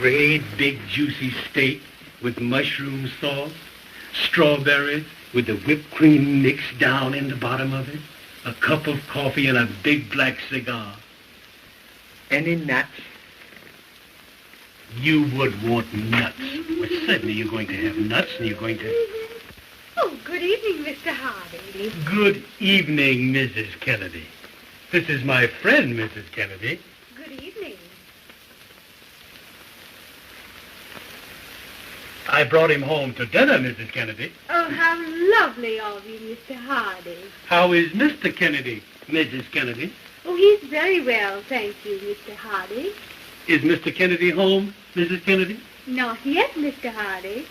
great big juicy steak with mushroom sauce, strawberries with the whipped cream mixed down in the bottom of it, a cup of coffee and a big black cigar. Any nuts? You would want nuts. Well, certainly you're going to have nuts and you're going to... Oh, good evening, Mr. Hardy. Good evening, Mrs. Kennedy. This is my friend, Mrs. Kennedy. Good evening. I brought him home to dinner, Mrs. Kennedy. Oh, how lovely of you, Mr. Hardy. How is Mr. Kennedy, Mrs. Kennedy? Oh, he's very well, thank you, Mr. Hardy. Is Mr. Kennedy home, Mrs. Kennedy? Not yet, Mr. Hardy.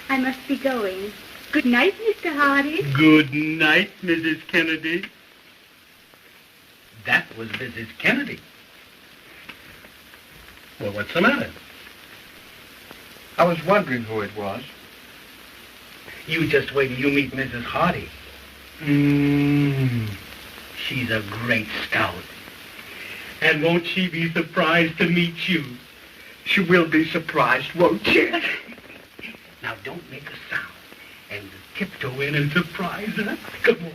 I must be going. Good night, Mr. Hardy. Good night, Mrs. Kennedy. That was Mrs. Kennedy. Well, what's the matter? I was wondering who it was. You just wait till you meet Mrs. Hardy. She's a great scout. And won't she be surprised to meet you? She will be surprised, won't she? Now, don't make a sound. And tiptoe in and surprise her. Come on.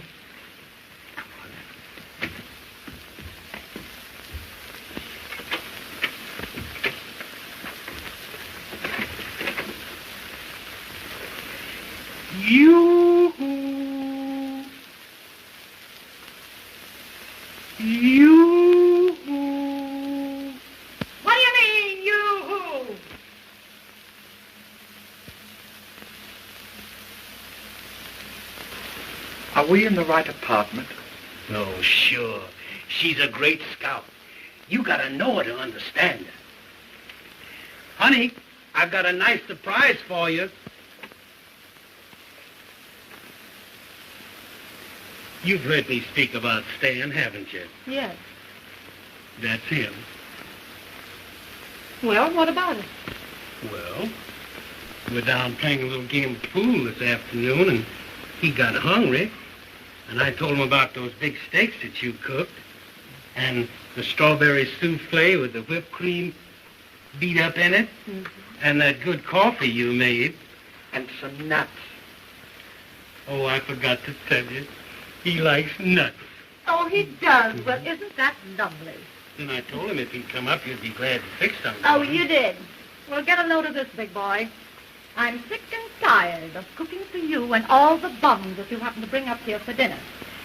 Yoo-hoo. Yoo-hoo. What do you mean, yoo-hoo? Are we in the right apartment? Oh, sure. She's a great scout. You gotta know her to understand her. Honey, I've got a nice surprise for you. You've heard me speak about Stan, haven't you? Yes. That's him. Well, what about it? Well, we're down playing a little game of pool this afternoon, and he got hungry. And I told him about those big steaks that you cooked, and the strawberry souffle with the whipped cream beat up in it, and that good coffee you made. And some nuts. Oh, I forgot to tell you. He likes nuts. Oh, he does. Well, isn't that lovely? And I told him if he'd come up, you'd be glad to fix something. Oh, you did. Well, get a load of this, big boy. I'm sick and tired of cooking for you and all the bums that you happen to bring up here for dinner.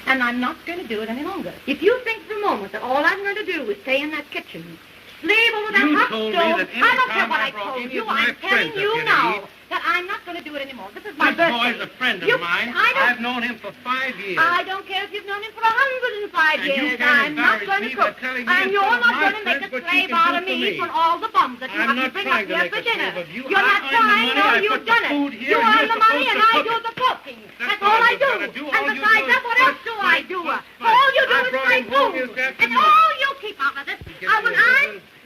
And I'm not going to do it any longer. If you think for a moment that all I'm going to do is stay in that kitchen, slave over that hot stove, I don't care what I told you. I'm telling you now that I'm not going to do it anymore. This is my birthday. This boy's a friend of mine. I've known him for 5 years. I don't care if you've known him for 105 years. I'm not going to cook. And you're not going to make a slave out of me for all the bums that you have to bring up here for dinner. You're not trying. No, you've done it. You earn the money and I do the cooking. That's all I do. And besides that, what else do I do? All you do is my food. And all you keep out of this. I'm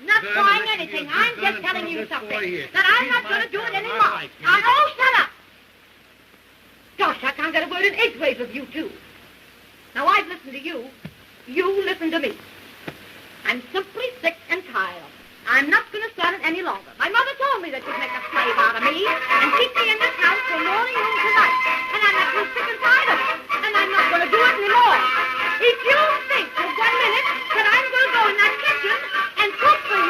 not trying anything. I'm just telling you something. That I'm not going to do it anymore. Oh, shut up. Gosh, I can't get a word in edgeways with you, too. Now, I've listened to you. You listen to me. I'm simply sick and tired. I'm not going to stand it any longer. My mother told me that you'd make a slave out of me and keep me in this house from morning noon to night. And I'm not too sick and tired of it. And I'm not going to do it anymore. If you think for 1 minute that I'm going to go in that kitchen and cook for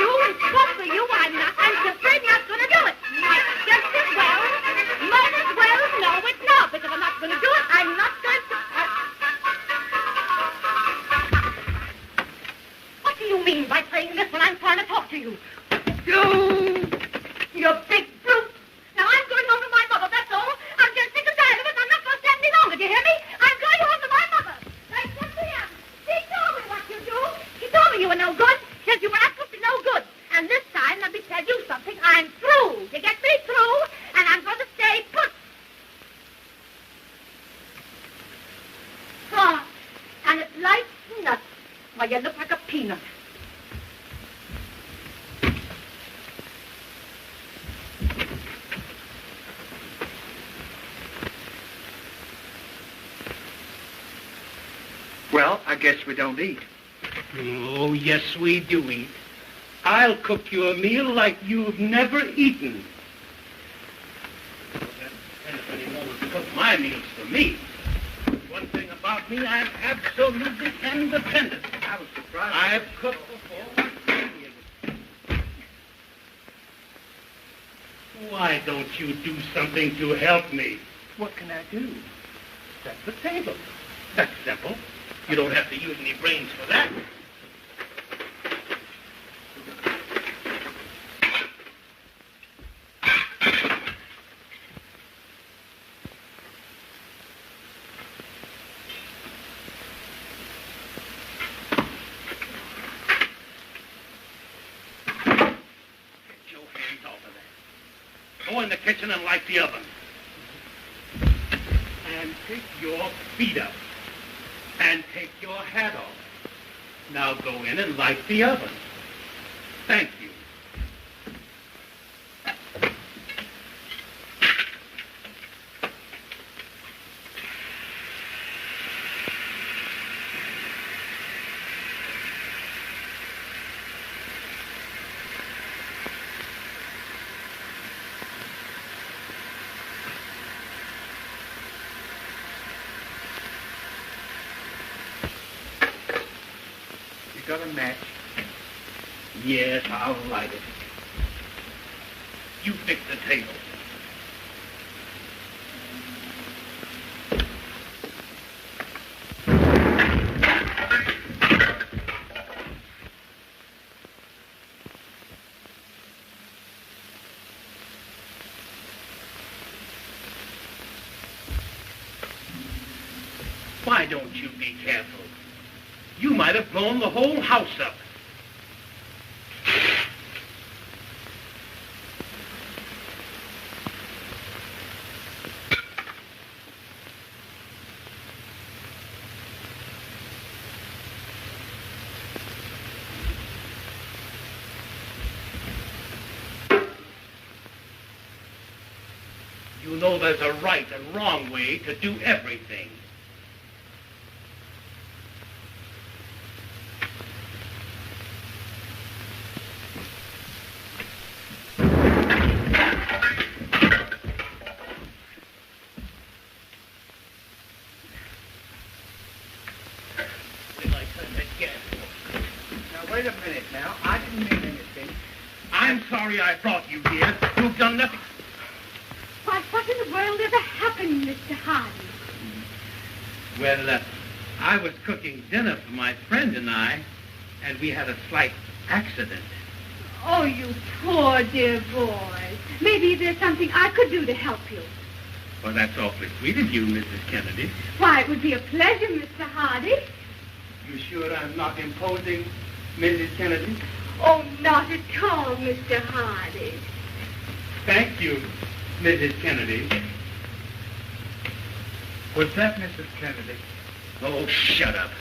you, I'm not. I'm simply not going to do it. Might just as well. Might as well. No, it's not. Because I'm not going to do it. I'm not going to... What do you mean by saying this when I'm trying to talk to you? You big brute. Now, I'm going home to my mother, that's all. I'm just sick and tired of it. I'm not going to stand any longer. Do you hear me? I'm going home to my mother. I simply am. She told me what you do. She told me you were no good. Said you were absolutely no good. And this time, let me tell you something. I'm through. You get me through? And I'm going to stay put. Oh, and it's light nuts. Why, you look like a peanut. Well, I guess we don't eat. Oh, yes, we do eat. I'll cook you a meal like you've never eaten. Anybody won't cook my meals for me. One thing about me, I'm absolutely independent. I was surprised. I've cooked before. Why don't you do something to help me? What can I do? Set the table. That's simple. You don't have to use any brains for that. Go in the kitchen and light the oven. And take your feet up. And take your hat off. Now go in and light the oven. Thank you. Got a match? Yes, I'll light it. You fix the table. Why don't you be careful? You might have blown the whole house up. You know there's a right and wrong way to do everything. Wait a minute now. I didn't mean anything. I'm sorry I brought you here. You've done nothing. Why, what in the world ever happened, Mr. Hardy? Well, I was cooking dinner for my friend and I, and we had a slight accident. Oh, you poor dear boy. Maybe there's something I could do to help you. Well, that's awfully sweet of you, Mrs. Kennedy. Why, it would be a pleasure, Mr. Hardy. You sure I'm not imposing, Mrs. Kennedy? Oh, not at all, Mr. Hardy. Thank you, Mrs. Kennedy. Was that Mrs. Kennedy? Oh, shut up.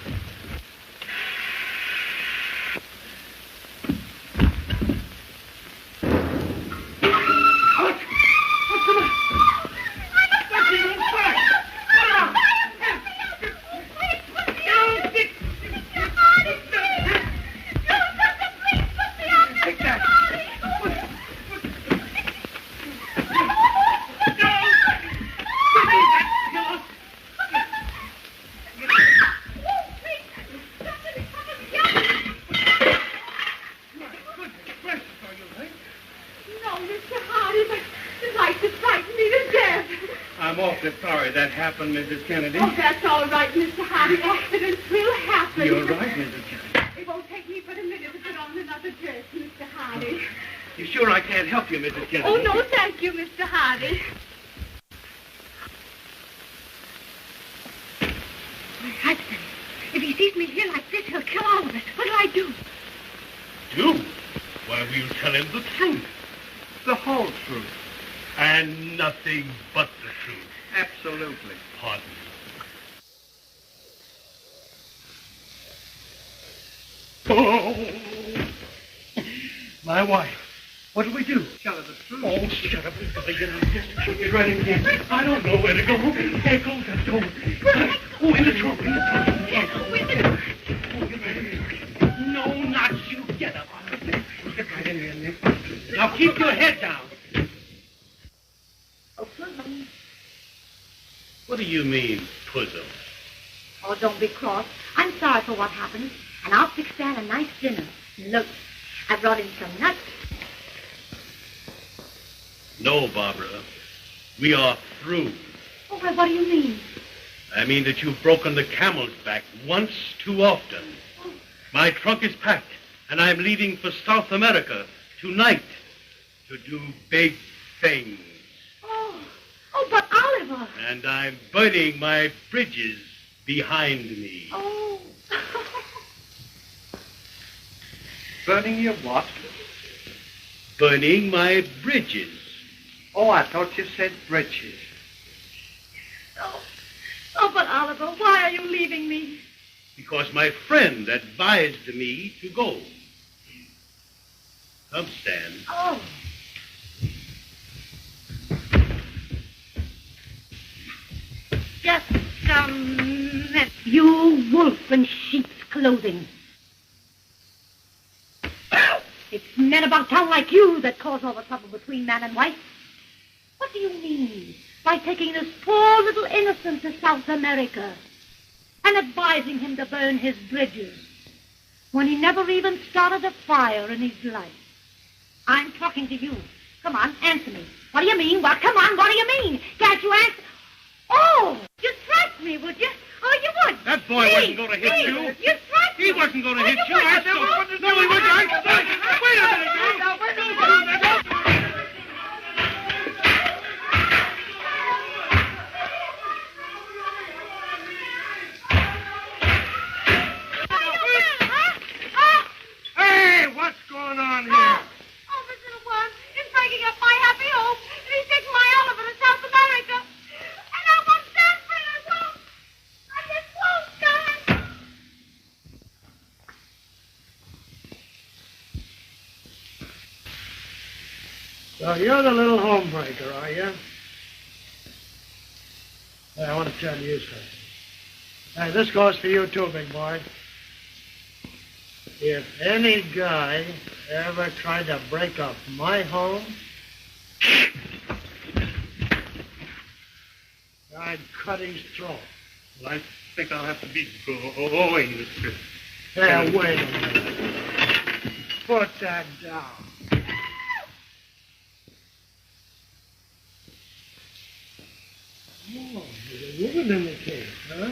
Mrs. Kennedy. Oh, that's all right, Mr. Hardy. Accidents will happen. You're right, Mrs. Kennedy. It won't take me but a minute to put on another dress, Mr. Hardy. You sure I can't help you, Mrs. Kennedy? Oh, no, thank you, Mr. Hardy. My husband, if he sees me here like this, he'll kill all of us. What do I do? Do? Why, we'll tell him the truth. The whole truth. And nothing but the truth. Absolutely. Pardon. Oh, my wife. What do we do? Tell her the truth. Oh, shut up. Get right in here. I don't know where to go. Hey, close that door. Oh, in the trunk. In the trunk. Yes, oh, in the trunk. Oh, get right in here. No, not you. Get up. you mean, puzzle? Oh, don't be cross. I'm sorry for what happened, and I'll fix Stan a nice dinner. Look, I brought him some nuts. No, Barbara. We are through. Oh, well, what do you mean? I mean that you've broken the camel's back once too often. Oh. My trunk is packed, and I'm leaving for South America tonight to do big things. Oh, but Oliver. And I'm burning my bridges behind me. Oh. Burning your what? Burning my bridges. Oh, I thought you said bridges. Oh, but Oliver, why are you leaving me? Because my friend advised me to go. Come, Stan. Oh. Just you wolf in sheep's clothing. It's men about town like you that cause all the trouble between man and wife. What do you mean by taking this poor little innocent to South America and advising him to burn his bridges when he never even started a fire in his life? I'm talking to you. Come on, answer me. What do you mean? Well, come on, what do you mean? Can't you answer? Oh, you'd strike me, would you? Oh, you would. That boy wasn't going to hit you. You'd strike me. He wasn't going to hit you. No, he wasn't. Wait a minute. Hey, what's going on here? Oh, this little worm is breaking up my happy home, and he's taking my Oliver to South America. And I won't stand for it. I just won't stand. So you're the little homebreaker, are you? Hey, I want to tell you something. Hey, this goes for you too, big boy. If any guy ever tried to break up my home, I'd cut his throat. Well, I think I'll have to be going, Mr. Hey, wait a minute. Put that down. Oh, there's a woman in the case, huh?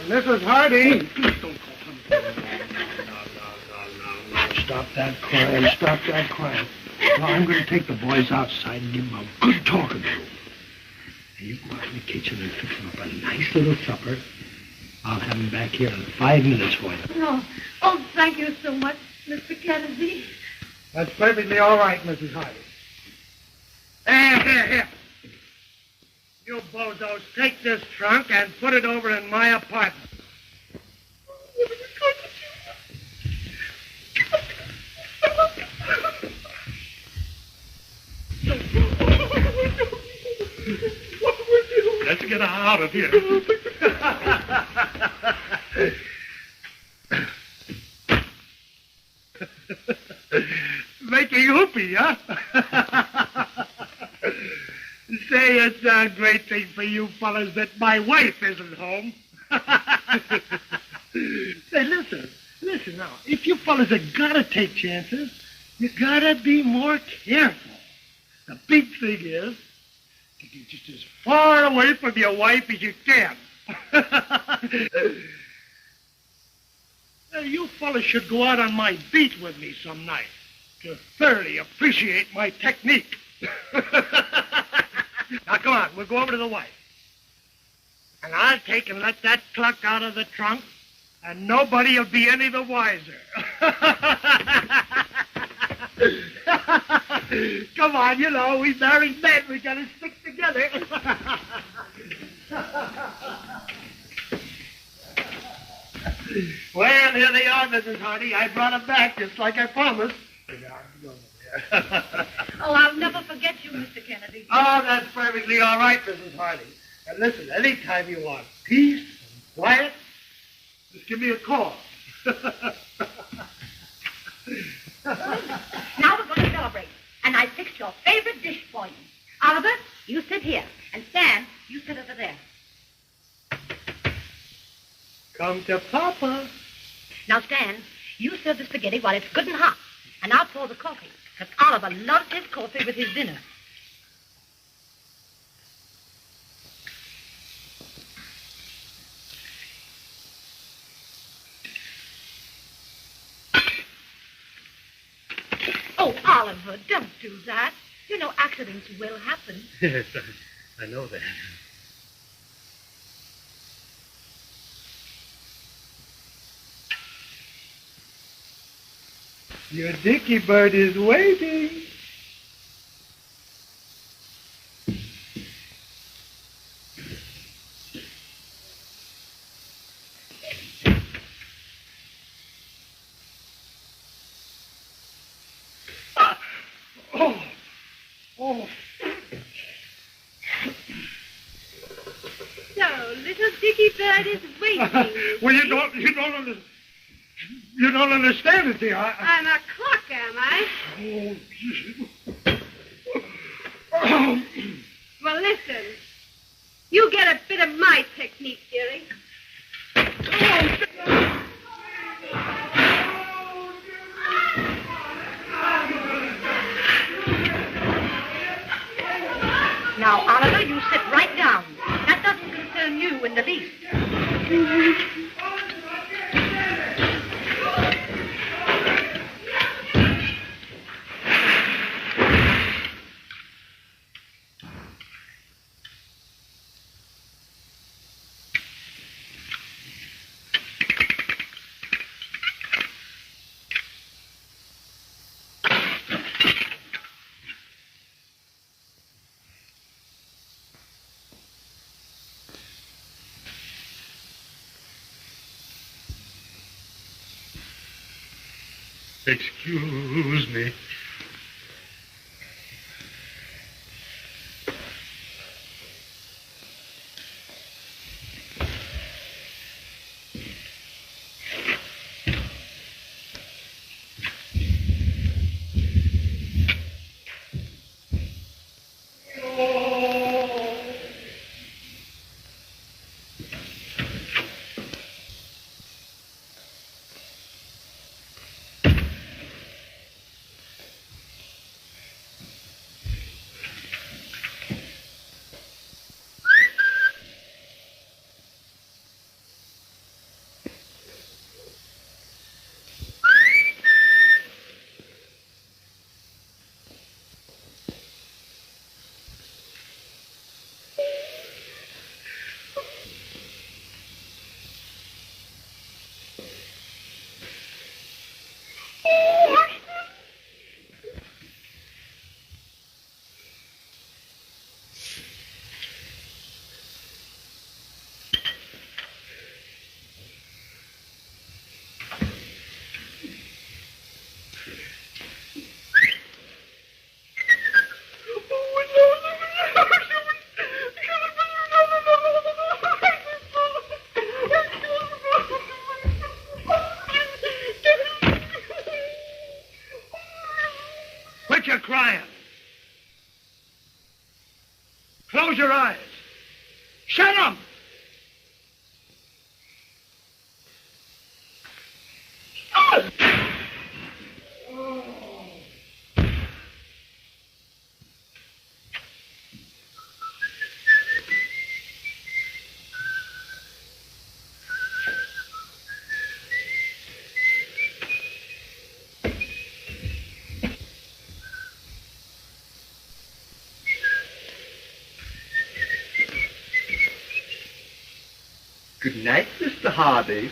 Mrs. Hardy. Please don't call him. No. Stop that crying. Stop that crying. Now, I'm going to take the boys outside and give them a good talking to. And you go out in the kitchen and fix them up a nice little supper. I'll have them back here in 5 minutes for you. No. Oh, thank you so much, Mr. Kennedy. That's perfectly all right, Mrs. Hardy. Here. You bozos, take this trunk and put it over in my apartment. Let's get out of here. Making whoopee, huh? Say, it's a great thing for you fellas that my wife isn't home. Say, listen now. If you fellas have got to take chances, you got to be more careful. The big thing is to get just as far away from your wife as you can. You fellas should go out on my beat with me some night to thoroughly appreciate my technique. Now, come on, we'll go over to the wife. And I'll take and let that cluck out of the trunk, and nobody will be any the wiser. Come on, you know, we married men, we gotta stick together. Well, here they are, Mrs. Hardy. I brought them back just like I promised. Oh, I'll never forget you, Mr. Kennedy. Oh, that's perfectly all right, Mrs. Hardy. And listen, anytime you want peace and quiet, Just give me a call. Now we're going to celebrate. And I fixed your favorite dish for you. Oliver, you sit here. And Stan, you sit over there. Come to Papa. Now, Stan, you serve the spaghetti while it's good and hot. And I'll pour the coffee. Because Oliver loves his coffee with his dinner. Oh, Oliver, don't do that. You know accidents will happen. Yes, I know that. Your dicky bird is waiting. Oh. So, little dicky bird is waiting. Well, you don't understand it, dear. I'm a clock, am I? Oh. Well, listen. You get a bit of my technique, dearie. Now, Oliver, you sit right down. That doesn't concern you in the least. Excuse me. You're crying. Close your eyes. Shut up. Good night, Mr. Hardy.